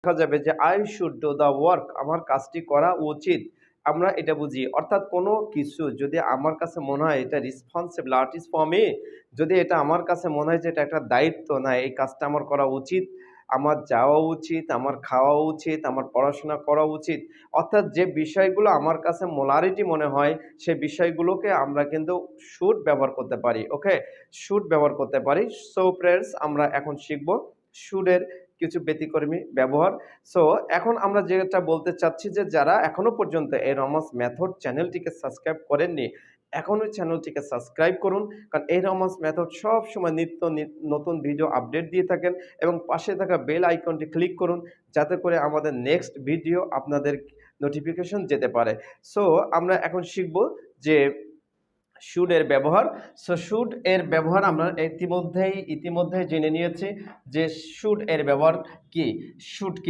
দেখা যাবে যে I should do the work, আমার কাজটি করা উচিত। আমরা এটা বুঝি। অর্থাৎ কোনো কিছু যদি আমার কাছে মনে হয় এটা রেসপন্সিবিলিটিস ফর মি, যদি এটা আমার কাছে মনে হয় যে এটা একটা দায়িত্ব, না এই কাজটা আমার করা উচিত, আমার যাওয়া উচিত, আমার খাওয়া উচিত, আমার পড়াশোনা করা উচিত। অর্থাৎ যে বিষয়গুলো আমার কাছে মোরালিটি মনে হয় সে বিষয়গুলোকে আমরা কিন্তু শুড ব্যবহার করতে পারি। ওকে? শুড ব্যবহার করতে পারি। সো ফ্রেন্ডস, আমরা এখন শিখব শুড এর কিছু ব্যতিক্রমী ব্যবহার। সো এখন আমরা যেটা বলতে চাচ্ছি যে যারা এখনো পর্যন্ত এই রমান্স মেথড চ্যানেলটিকে সাবস্ক্রাইব করেননি, এখনই চ্যানেলটিকে সাবস্ক্রাইব করুন। কারণ এই রমান্স মেথড সবসময় নিত্য নতুন ভিডিও আপডেট দিয়ে থাকেন এবং পাশে থাকা বেল আইকনটি ক্লিক করুন যাতে করে আমাদের নেক্সট ভিডিও আপনাদের নোটিফিকেশন যেতে পারে। সো আমরা এখন শিখব যে শুড এর ব্যবহার। সো শুড এর ব্যবহার আমরা ইতিমধ্যেই জেনে নিয়েছি যে শুড এর ব্যবহার কি। শুড